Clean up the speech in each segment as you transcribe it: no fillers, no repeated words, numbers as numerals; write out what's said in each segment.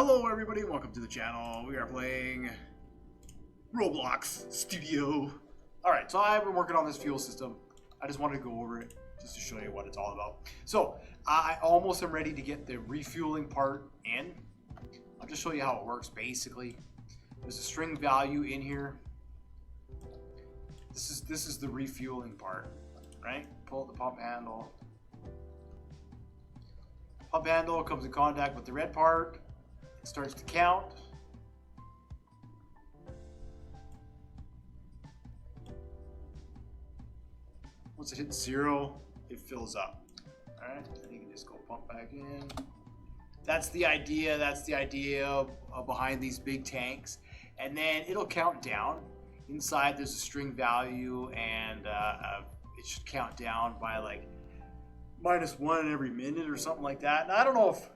Hello everybody, welcome to the channel. We are playing Roblox Studio. Alright, so I've been working on this fuel system. I just wanted to go over it just to show you what it's all about. So, I almost am ready to get the refueling part in. I'll just show you how it works basically. There's a string value in here. This is the refueling part, right? Pull the pump handle. Pump handle comes in contact with the red part. It starts to count. Once it hits 0, it fills up. Alright, then you can just go pump back in. That's the idea. That's the idea of behind these big tanks. And then it'll count down. Inside there's a string value, and it should count down by like -1 every minute or something like that. And I don't know if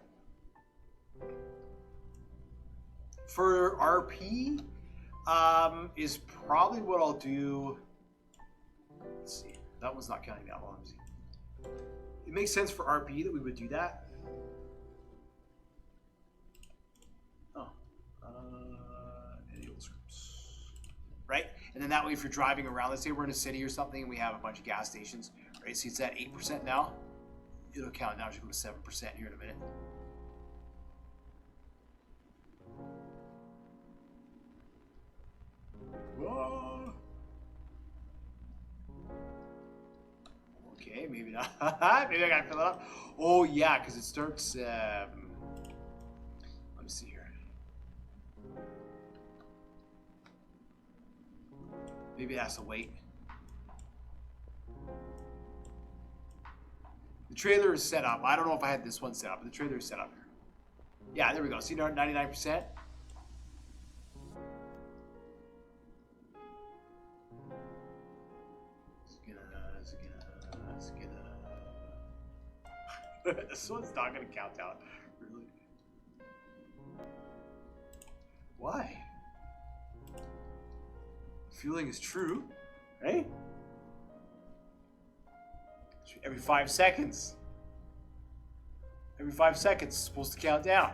for RP is probably what I'll do. Let's see. That one's not counting that well. Let me see. It makes sense for RP that we would do that. Oh. Any old scripts. Right? And then that way if you're driving around, let's say we're in a city or something and we have a bunch of gas stations, right? See, it's at 8% now. It'll count down. It should go to 7% here in a minute. Whoa. Okay, maybe not. Maybe I gotta fill it up. Oh yeah, because it starts. Let me see here. Maybe it has to wait. The trailer is set up. I don't know if I had this one set up, but the trailer is set up here. Yeah, there we go. See, 99%. This one's not gonna count down, really. Why? Fueling is true, right? Every 5 seconds. Every 5 seconds, it's supposed to count down.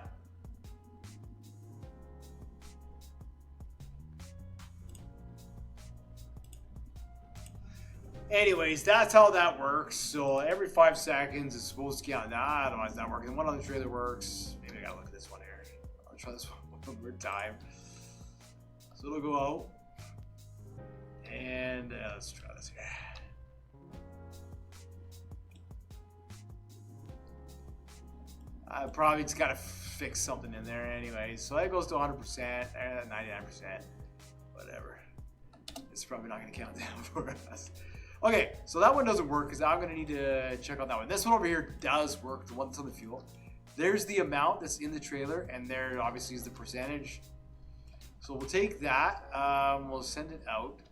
Anyways, that's how that works. So every 5 seconds it's supposed to count. Nah, I don't know if that works. And one other trailer works. Maybe I gotta look at this one here. I'll try this one more time. So it'll go out. And let's try this here. I probably just gotta fix something in there anyway. So that goes to 100%, 99%, whatever. It's probably not gonna count down for us. Okay, so that one doesn't work because I'm gonna need to check out that one. This one over here does work, the one that's on the fuel. There's the amount that's in the trailer, and there obviously is the percentage. So we'll take that, we'll send it out.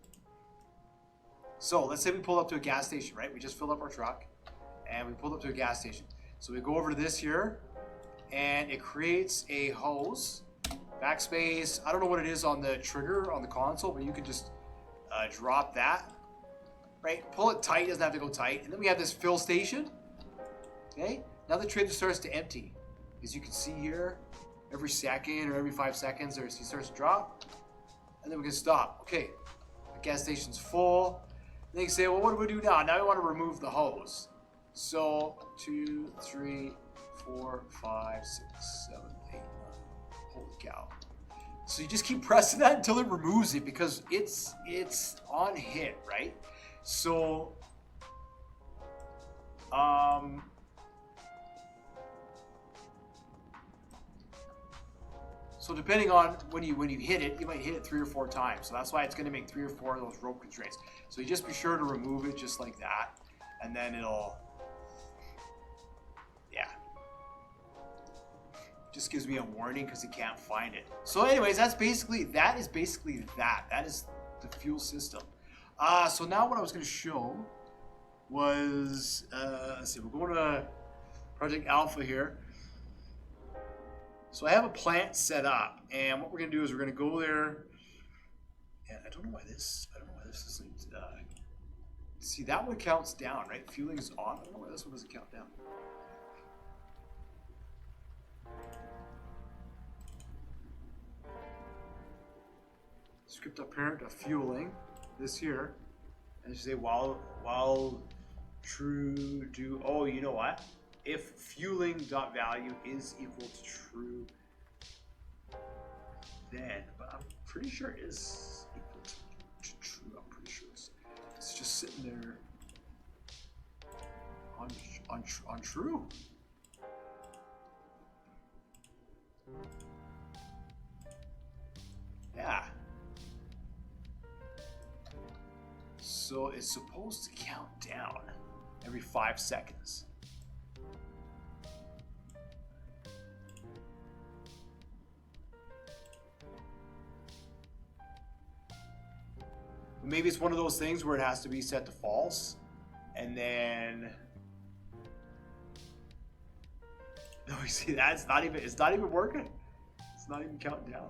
So let's say we pull up to a gas station, right? We just filled up our truck, and we pulled up to a gas station. So we go over to this here, and it creates a hose, backspace. I don't know what it is on the trigger on the console, but you can just drop that. Right, pull it tight, doesn't have to go tight. And then we have this fill station. Okay, now the trailer starts to empty. As you can see here, every second or every 5 seconds, he starts to drop. And then we can stop. Okay, the gas station's full. And they can say, well, what do we do now? Now we want to remove the hose. So, 2, 3, 4, 5, 6, 7, 8, 9. Holy cow. So you just keep pressing that until it removes it because it's on hit, right? So, so depending on when you hit it, you might hit it 3 or 4 times. So that's why it's going to make 3 or 4 of those rope constraints. So you just be sure to remove it just like that, and then it'll, yeah, just gives me a warning because it can't find it. So, anyways, that is basically that. That is the fuel system. So now what I was going to show was, let's see, we're going to Project Alpha here. So I have a plant set up, and what we're going to do is we're going to go there, and I don't know why this isn't, see, that one counts down, right? Fueling is on. I don't know why this one doesn't count down. script parent of fueling this here, and you say while true do, oh, you know what? If fueling dot value is equal to true, then, but I'm pretty sure it is equal to true. I'm pretty sure it's just sitting there on true. Yeah. So it's supposed to count down every 5 seconds. Maybe it's one of those things where it has to be set to false, and then no, you see that it's not even working. It's not even counting down.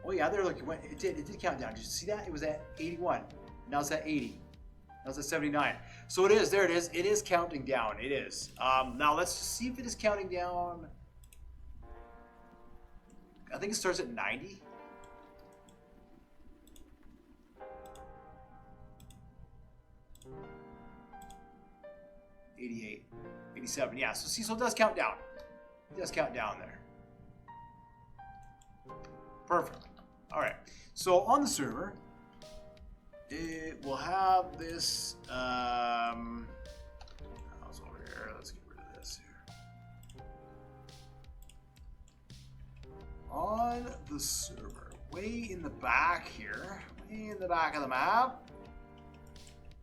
Oh yeah, there, look, it did count down. Did you see that? It was at 81. Now it's at 80. Now it's at 79. So it is, there it is. It is counting down. It is. Now let's just see if it is counting down. I think it starts at 90. $88, $87. Yeah, so see, so it does count down. It does count down there. Perfect. All right. So on the server, it will have this. I was over here. Let's get rid of this here. On the server, way in the back here, way in the back of the map.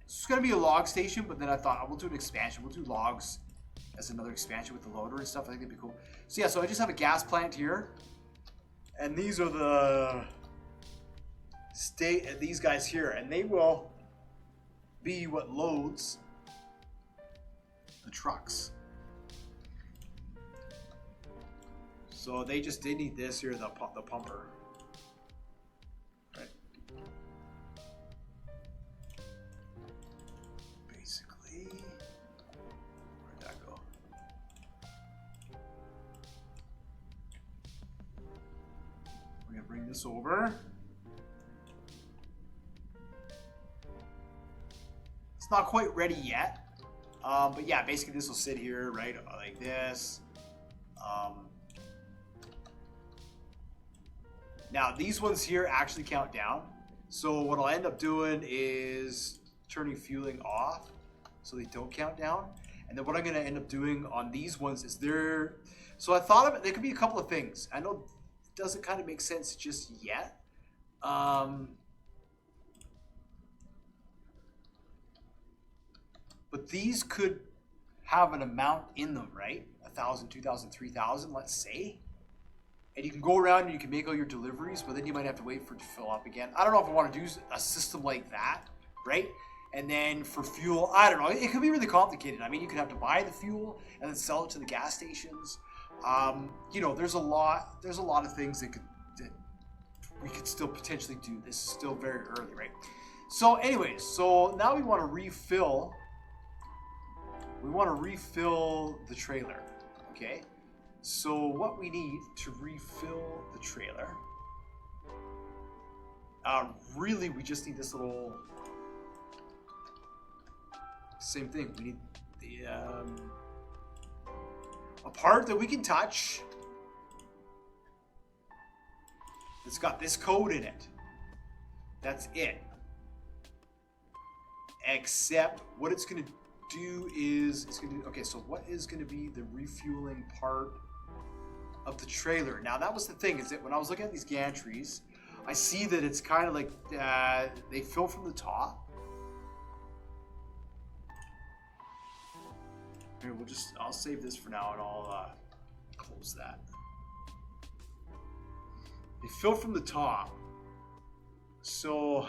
This is going to be a log station, but then I thought, we'll do an expansion. We'll do logs as another expansion with the loader and stuff. I think that'd be cool. So yeah, so I just have a gas plant here. And these are the these guys here, and they will be what loads the trucks. So they need this here, the pumper. Right. Basically, where'd that go? We're gonna bring this over. It's not quite ready yet, but yeah, basically this will sit here, right, like this. Now these ones here actually count down. So what I'll end up doing is turning fueling off so they don't count down. And then what I'm gonna end up doing on these ones is so I thought of it, there could be a couple of things. I know it doesn't kind of make sense just yet. But these could have an amount in them, right? 1,000, 2,000, 3,000, let's say. And you can go around and you can make all your deliveries, but then you might have to wait for it to fill up again. I don't know if I want to do a system like that, right? And then for fuel, I don't know. It could be really complicated. I mean, you could have to buy the fuel and then sell it to the gas stations. You know, there's a lot of things that we could still potentially do. This is still very early, right? So anyways, so now we want to refill. We want to refill the trailer, okay? So what we need to refill the trailer, really we just need this little, same thing. We need the, a part that we can touch. It's got this code in it. That's it. Except what it's going to do is, it's going to, okay, so what is going to be the refueling part of the trailer? Now that was the thing, is that when I was looking at these gantries, I see that it's kind of like they fill from the top. Here, I'll save this for now and I'll close that. They fill from the top. So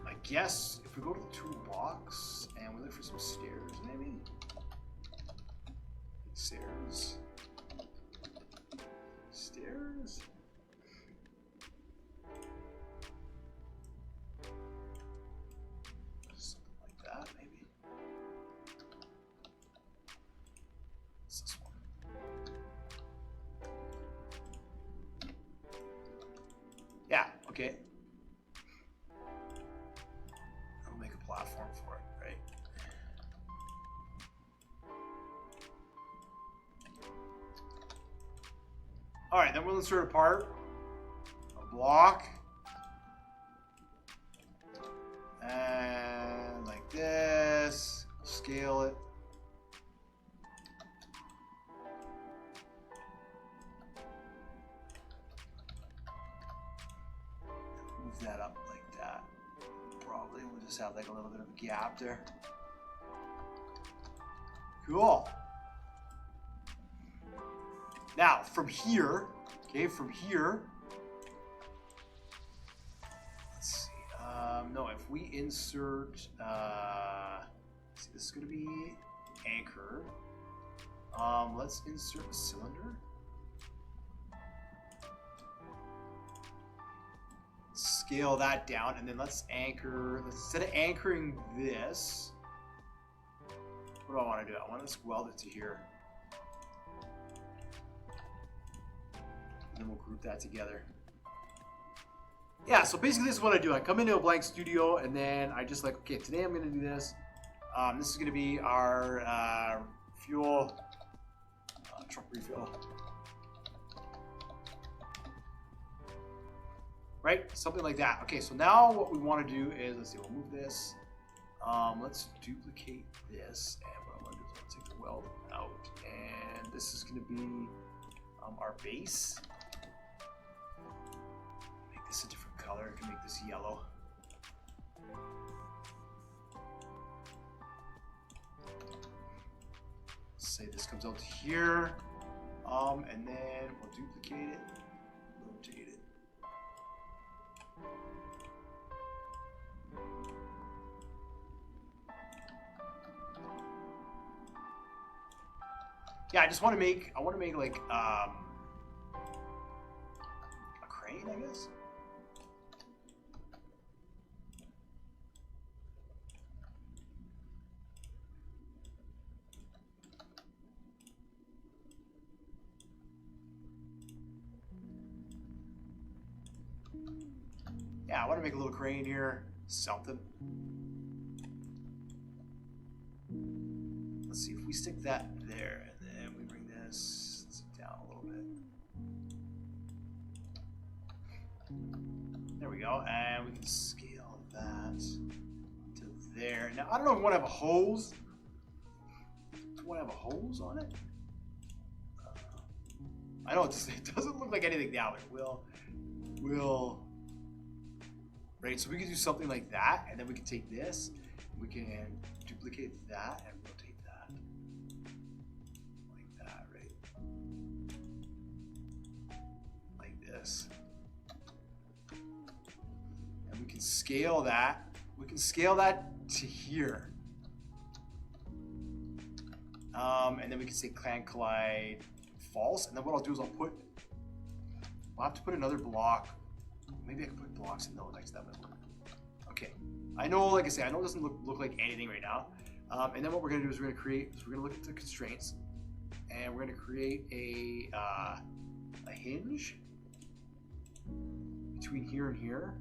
I guess if we go to the toolbox and we look for some stairs, maybe? Stairs. Stairs? Something like that, maybe. Okay. I'll make a platform for it, right? All right, then we'll insert a part, a block, and like this. Scale it. Move that up like that. Probably we'll just have like a little bit of a gap there. Cool. Now from here, okay, from here, let's see. No, if we insert, see, this is going to be anchor. Let's insert a cylinder. Scale that down, and then let's anchor. Instead of anchoring this, what do I want to do? I want to weld it to here. And then we'll group that together. Yeah, so basically this is what I do. I come into a blank studio, and then I just like, okay, today I'm going to do this. This is going to be our fuel truck refill. Right? Something like that. Okay, so now what we want to do is, let's see, we'll move this. Let's duplicate this. And what I want to do is I'll take the weld out. And this is going to be our base. Make this a different color. I can make this yellow. Say this comes out to here. And then we'll duplicate it, rotate it. Yeah, I just want to make, like a crane, I guess. Yeah, I want to make a little crane here, something. Let's see if we stick that there, and then we bring this down a little bit. There we go, and we can scale that to there. Now, I don't know if we want to have a hose. Do we want to have a hose on it? I know it doesn't look like anything now, but it will. Right, so we can do something like that, and then we can take this, we can duplicate that, and rotate that. Like that, right? Like this. And we can scale that. We can scale that to here. And then we can say clan collide false, and then what I'll do is I'll have to put another block. Maybe I can put blocks in next to that might work. Okay. I know, like I say, I know it doesn't look like anything right now. And then what we're going to do is we're going to look at the constraints, and we're going to create a hinge between here and here.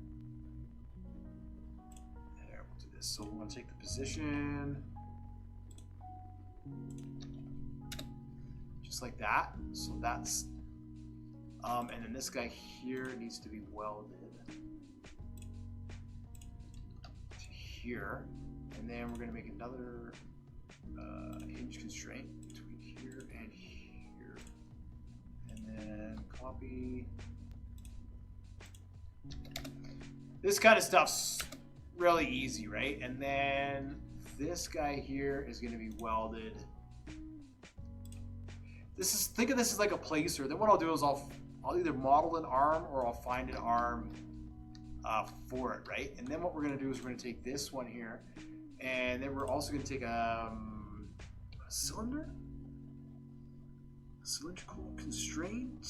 There, we'll do this. So we're going to take the position just like that. So that's and then this guy here needs to be welded to here, and then we're going to make another hinge constraint between here and here, and then copy. This kind of stuff's really easy, right? And then this guy here is going to be welded. Think of this as like a placer. Then what I'll do is I'll either model an arm or I'll find an arm for it, right? And then what we're going to do is we're going to take this one here, and then we're also going to take a cylinder, a cylindrical constraint.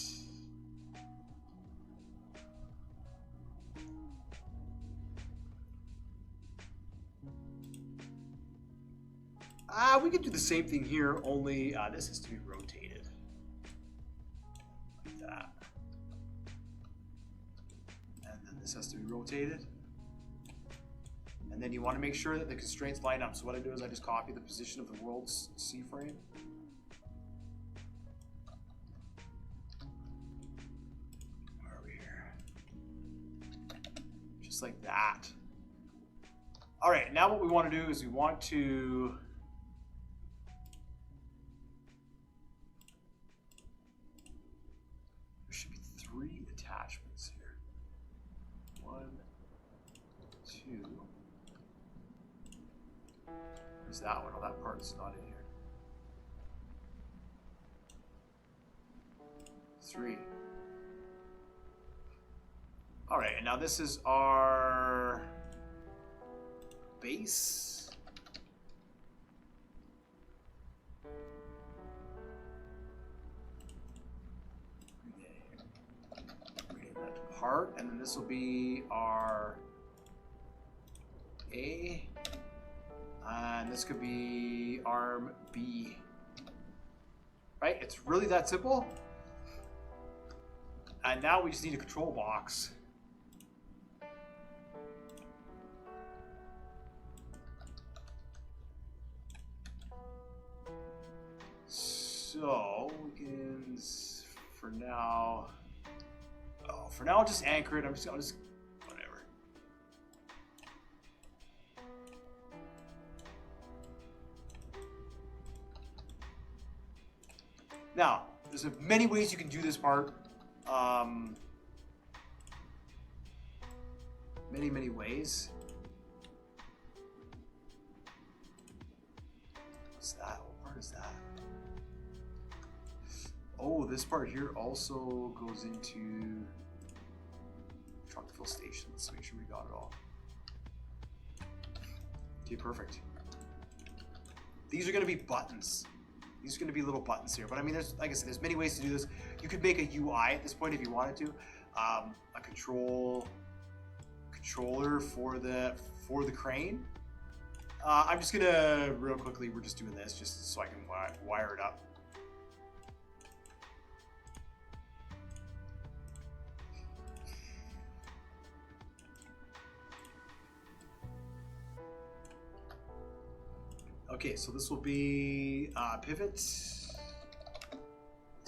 We could do the same thing here, only this has to be rotated. Like that. And then This has to be rotated. And then you want to make sure that the constraints line up. So what I do is I just copy the position of the world's C-frame. Where are we here? Just like that. All right, now what we want to do is we want to there should be 3 attachments here. 1, 2. Where's that one? Oh, that part's not in here. 3. All right, and now this is our base. Rename that to part, and then this will be our A, and this could be arm B. Right? It's really that simple. And now we just need a control box. So we can, for now, I'll just anchor it. I'll just whatever. Now, there's many ways you can do this part. Many ways. What's that? What part is that? Oh, this part here also goes into truck fill station. Let's make sure we got it all. Okay, perfect. These are going to be buttons. These are going to be little buttons here. But I mean, there's, like I said, there's many ways to do this. You could make a UI at this point if you wanted to. A controller for the crane. I'm just gonna real quickly. We're just doing this just so I can wire it up. Okay, so this will be pivot. This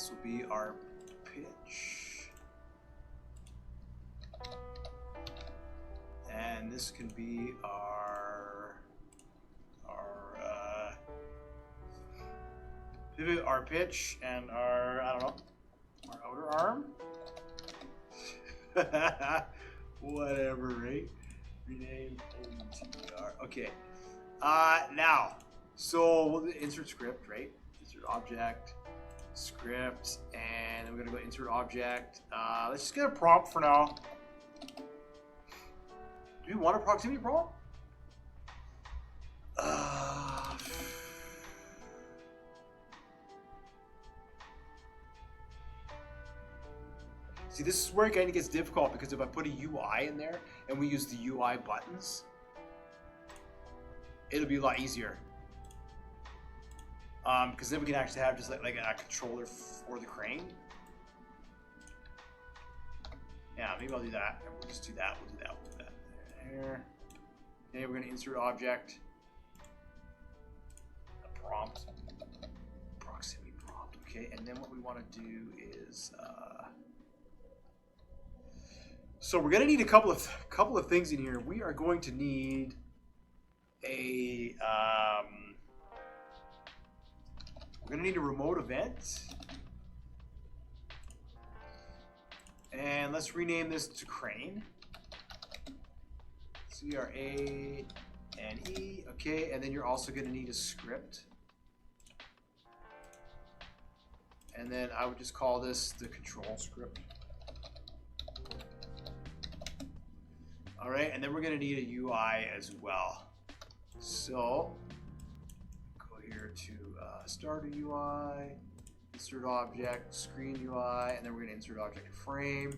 will be our pitch. And this can be our pivot, our pitch, and our, I don't know, our outer arm. Whatever, right? Rename OTR. Okay. Now, so we'll insert script, right? Insert object, script, and then we're gonna go insert object. Let's just get a prompt for now. Do we want a proximity prompt? See, this is where it kind of gets difficult because if I put a UI in there and we use the UI buttons, it'll be a lot easier. Because then we can actually have just like a controller for the crane. Yeah, maybe I'll do that. We'll just do that. We'll do that. We'll do that. There. Okay, we're going to insert object. A prompt. Proximity prompt. Okay, and then what we want to do is. So we're going to need a couple of things in here. We are going to need a. We're going to need a remote event. And let's rename this to crane. CRANE. Okay, and then you're also going to need a script. And then I would just call this the control script. All right, and then we're going to need a UI as well. So go here to start a UI, insert object, screen UI, and then we're going to insert object frame.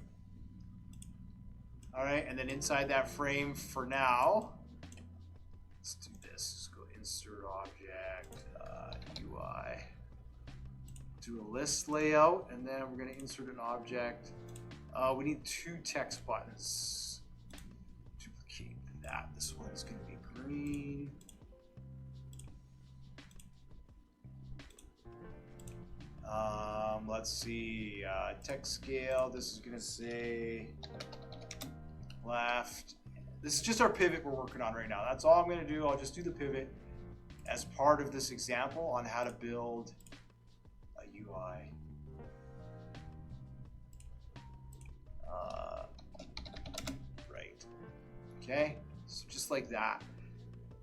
All right, and then inside that frame for now, let's do this. Let's go insert object, UI. Do a list layout, and then we're going to insert an object. We need 2 text buttons. that. This one's going to be green. Let's see, text scale, this is gonna say left. This is just our pivot we're working on right now. That's all I'm gonna do. I'll just do the pivot as part of this example on how to build a UI. Right, okay, so just like that.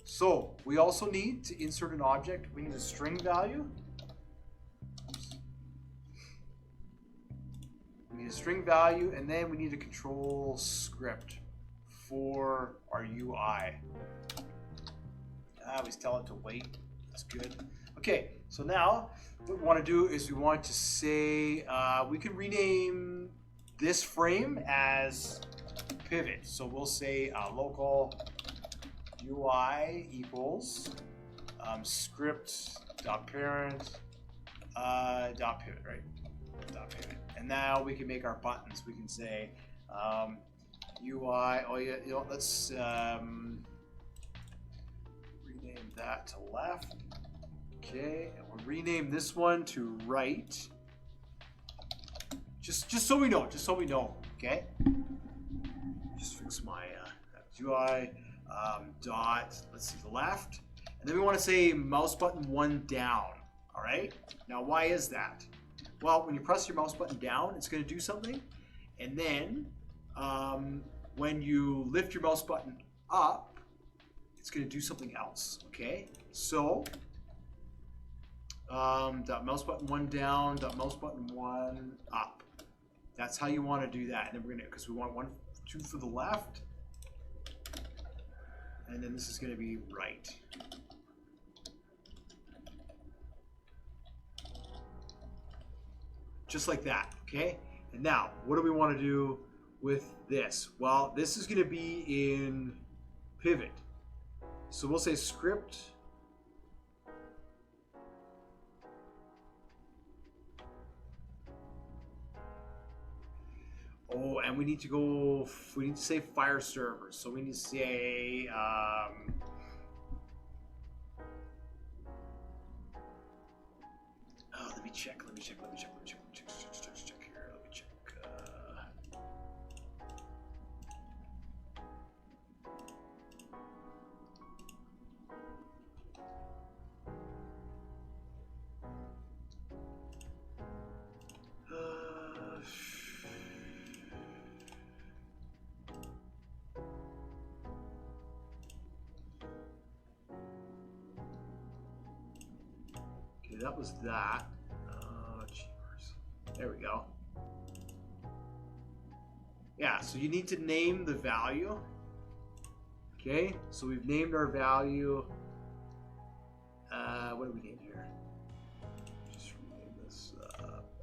So we also need to insert an object. We need a string value. We need a string value, and then we need a control script for our UI. I always tell it to wait. That's good. Okay, so now what we want to do is we want to say, we can rename this frame as pivot. So we'll say local UI equals script.parent .pivot, right? .pivot. And now we can make our buttons. We can say UI. Oh yeah, you know, let's rename that to left. Okay, and we'll rename this one to right. Just so we know. Just so we know. Okay. Just fix my UI dot. Let's see, the left, and then we want to say mouse button 1 down. All right. Now, why is that? Well, when you press your mouse button down, it's going to do something. And then when you lift your mouse button up, it's going to do something else. Okay? So, dot mouse button 1 down, dot mouse button 1 up. That's how you want to do that. And then we're going to, because we want 1, 2 for the left. And then this is going to be right. Just like that, okay? And now, what do we want to do with this? Well, this is going to be in pivot. So we'll say script. Oh, and we need to say fire server. So we need to say, let me check here. Let me check here. Let me check. Okay, that was that. There we go. Yeah, so you need to name the value. Okay, so we've named our value. What do we name here? Just rename this,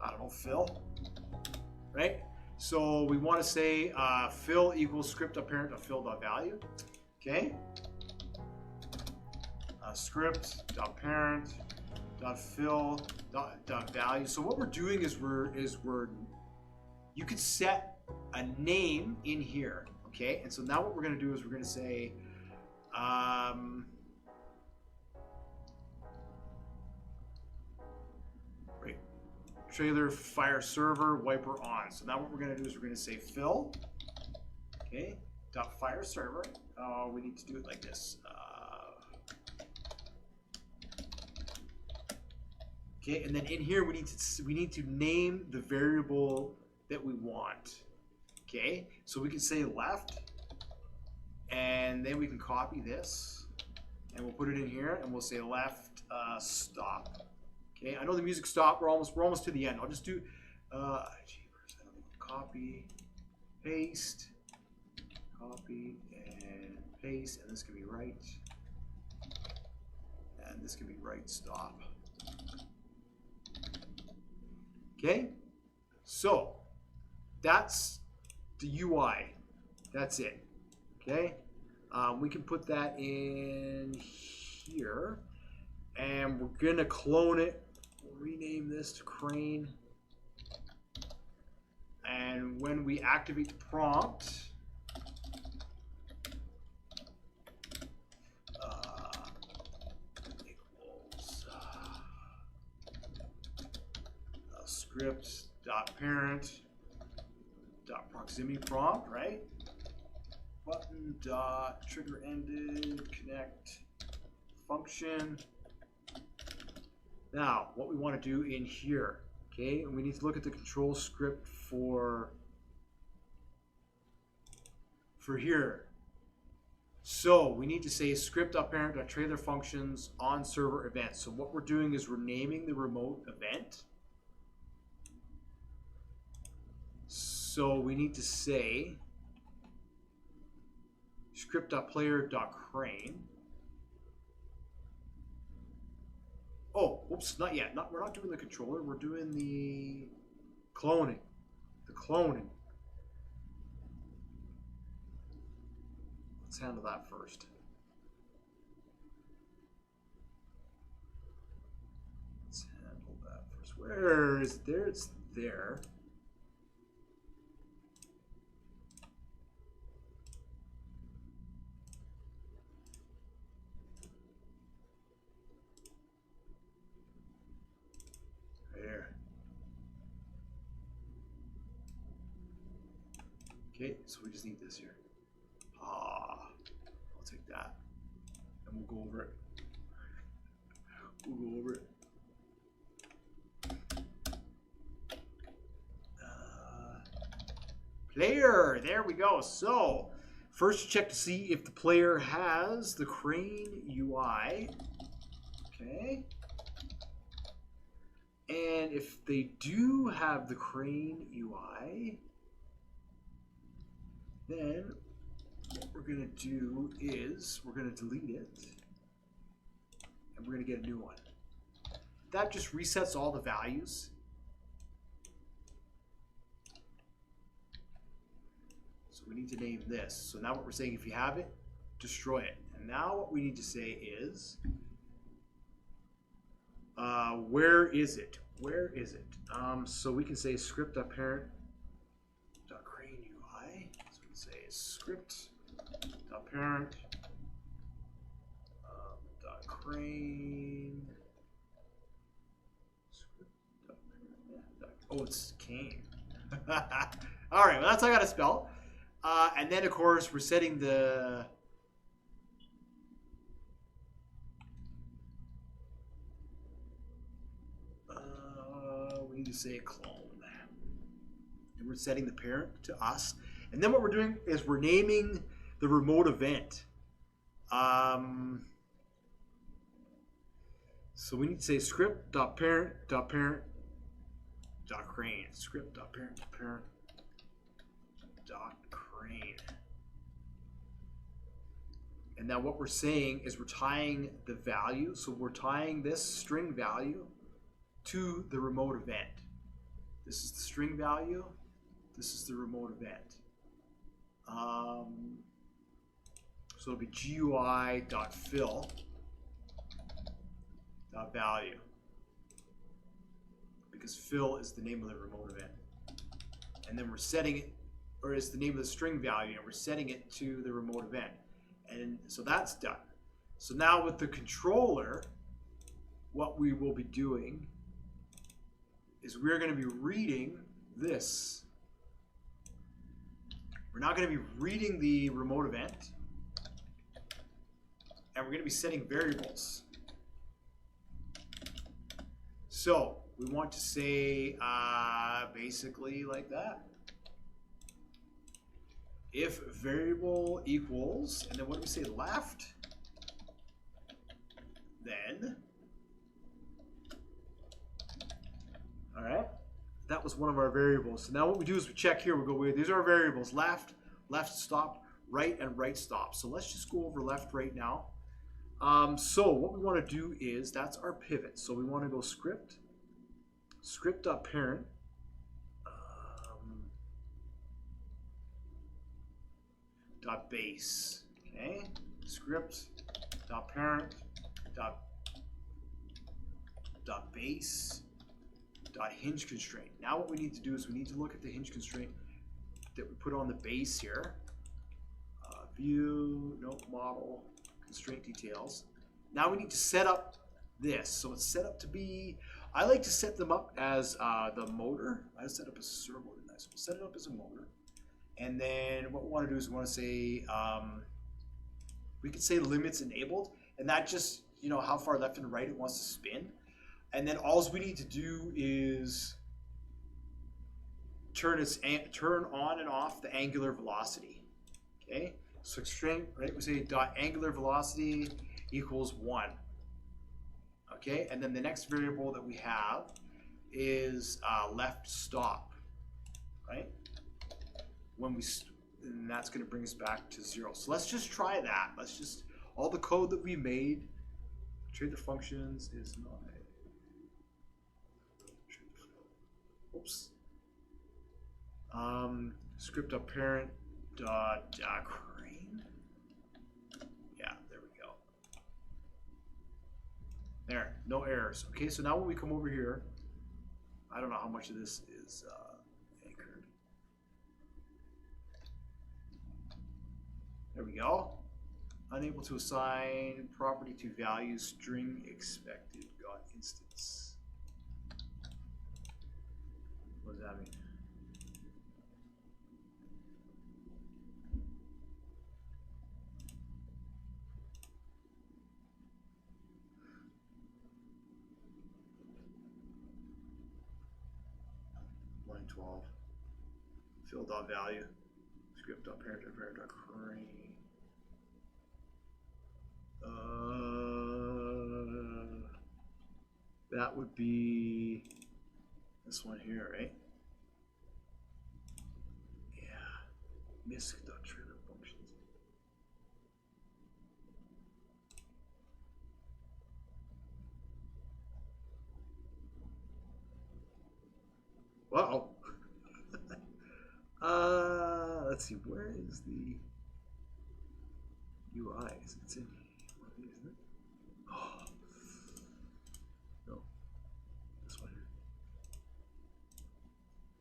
I don't know, Phil. Right? So we want to say Phil equals script.parent of Phil.value. Okay? Script.parent .fill.value. So what we're doing is you could set a name in here, okay? And so now what we're going to do is we're going to say right, trailer fire server wiper on. So now what we're going to do is we're going to say fill, okay, dot fire server. We need to do it like this. Okay, and then in here we need to name the variable that we want. Okay, so we can say left, and then we can copy this, and we'll put it in here, and we'll say left stop. Okay, I know the music stopped. We're almost to the end. I'll just do copy, paste, copy, and paste, and this can be right, and this can be right stop. Okay, so that's the UI. That's it. Okay, we can put that in here, and we're gonna clone it. We'll rename this to Crane, and when we activate the prompt, script dot parent dot proximity prompt, right? Button dot trigger ended connect function. Now, what we want to do in here, okay, and we need to look at the control script for here. So we need to say script.parent.trailer functions on server events. So what we're doing is we're naming the remote event. So we need to say script.player.crane. Oh, whoops, not yet. We're not doing the controller. We're doing the cloning. Let's handle that first. Where is it there? It's there. There. Okay, so we just need this here. I'll take that. And we'll go over it. Player, there we go. So, first check to see if the player has the Crane UI. Okay. And if they do have the Crane UI, then what we're going to do is we're going to delete it. And we're going to get a new one. That just resets all the values. So we need to name this. So now what we're saying, if you have it, destroy it. And now what we need to say is, where is it? So we can say script.parent.crane UI. So we can say script.parent.crane. Oh, it's cane. All right, well, that's how I got to spell. And then, of course, we're setting the we need to say clone. And we're setting the parent to us. And then what we're doing is we're naming the remote event. So we need to say script.parent.parent.crane. Script.parent.parent.crane. And now what we're saying is we're tying the value. So we're tying this string value to the remote event. This is the string value. This is the remote event. So it'll be GUI.fill.value, because fill is the name of the remote event. And then we're setting it, or it's the name of the string value, and we're setting it to the remote event. And so that's done. So now with the controller, what we will be doing is we're going to be reading this. We're not going to be reading the remote event, and we're going to be setting variables. So we want to say basically like that. If variable equals, and then what do we say, left, then, all right, that was one of our variables. So now what we do is we check here, we go, these are our variables, left stop, right, and right stop. So let's just go over left right now. So what we want to do is, that's our pivot. So we want to go script.parent, .base, okay, script.parent .base .hinge constraint. Now what we need to do is we need to look at the hinge constraint that we put on the base here. View, no model, constraint details. Now we need to set up this. So it's set up to be I like to set them up as the motor. I set up as a servo motor. Nice. We'll set it up as a motor. And then what we want to do is we want to say, we could say limits enabled. And that just, you know, how far left and right it wants to spin. And then all we need to do is turn on and off the angular velocity. Okay, so string, right? We say dot angular velocity equals 1. Okay, and then the next variable that we have is left stop, right? When we and that's going to bring us back to 0. So let's just try that. Let's just all the code that we made. Trade the functions is not. Oops. Script up parent dot crane. Yeah, there we go. There, no errors. Okay, so now when we come over here, I don't know how much of this is anchored. There we go. Unable to assign property to value string expected got instance. What does that mean? Line 12. Fill dot value. Script dot parent dot crane. That would be this one here, right? Yeah. Misc.trigger functions. Wow. Let's see, where is the UI? It's in one of these, isn't it? Oh. No. This one here.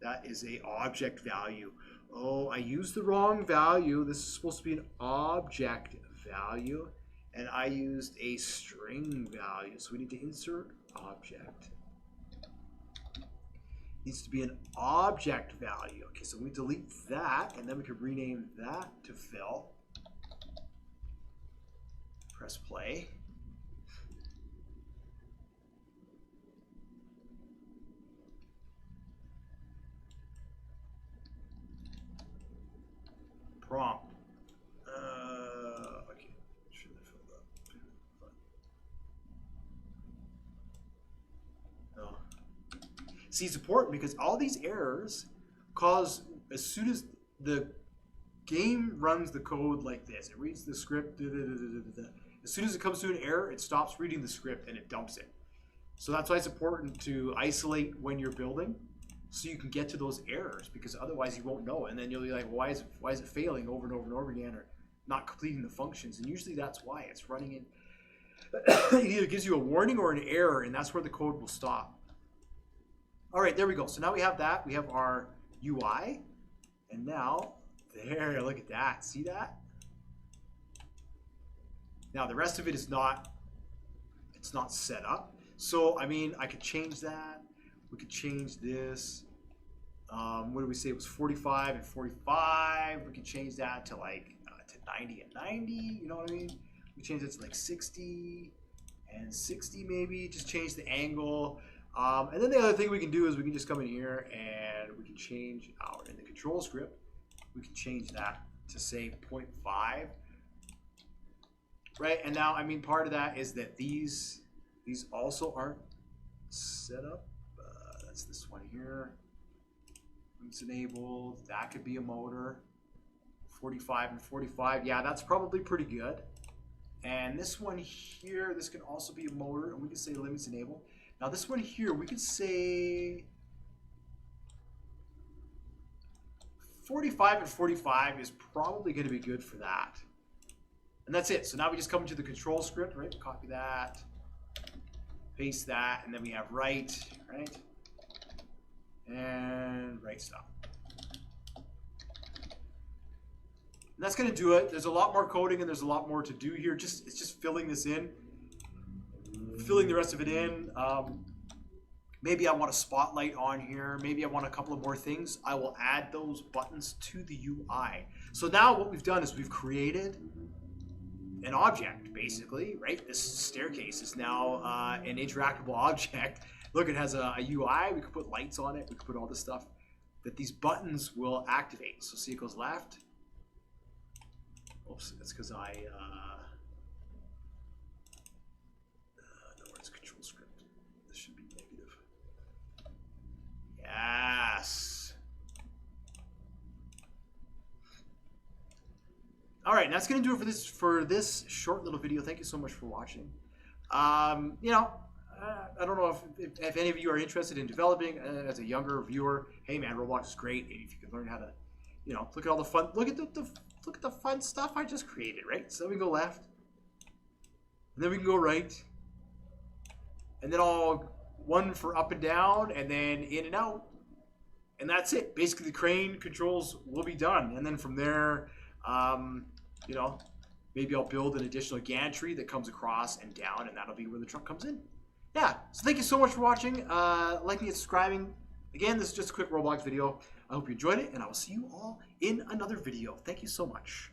That is a object value. Oh, I used the wrong value. This is supposed to be an object value, and I used a string value. So we need to insert object. Needs to be an object value. Okay, so we delete that, and then we can rename that to fill. Press play. Prompt. Okay, should have filled up. No. See, it's important because all these errors cause, as soon as the game runs the code like this, it reads the script, as soon as it comes to an error, it stops reading the script and it dumps it. So that's why it's important to isolate when you're building, so you can get to those errors, because otherwise you won't know, and then you'll be like, well, why is it failing over and over and over again, or not completing the functions? And usually that's why it's running in. It either gives you a warning or an error, and that's where the code will stop. All right, there we go. So now we have that. We have our UI, and now there. Look at that. See that? Now the rest of it is not. It's not set up. So I mean, I could change that. We could change this. What did we say? It was 45 and 45. We could change that to like to 90 and 90. You know what I mean? We change it to like 60 and 60 maybe. Just change the angle. And then the other thing we can do is we can just come in here and we can change our, in the control script, we can change that to say 0.5. Right? And now, I mean, part of that is that these also aren't set up. That's this one here. It's enabled. That could be a motor. 45 and 45. Yeah, that's probably pretty good. And this one here, this can also be a motor, and we can say limits enabled. Now this one here, we could say 45 and 45 is probably going to be good for that. And that's it. So now we just come into the control script, right? Copy that, paste that, and then we have right? And right stop. And that's going to do it. There's a lot more coding and there's a lot more to do here. It's just filling this in, filling the rest of it in. Maybe I want a spotlight on here. Maybe I want a couple of more things. I will add those buttons to the UI. So now what we've done is we've created an object, basically, right? This staircase is now an interactable object. Look, it has a UI. We could put lights on it. We could put all this stuff that these buttons will activate. So see, it goes left. Oops, that's because I no, it's control script. This should be negative. Yes. All right, that's gonna do it for this short little video. Thank you so much for watching. You know, I don't know if any of you are interested in developing as a younger viewer. Hey man, Roblox is great. If you can learn how to, you know, look at all the fun. Look at the fun stuff I just created, right? So we can go left, and then we can go right, and then one for up and down, and then in and out, and that's it. Basically, the crane controls will be done, and then from there, you know, maybe I'll build an additional gantry that comes across and down, and that'll be where the truck comes in. Yeah, so thank you so much for watching, liking and subscribing. Again, this is just a quick Roblox video. I hope you enjoyed it, and I will see you all in another video. Thank you so much.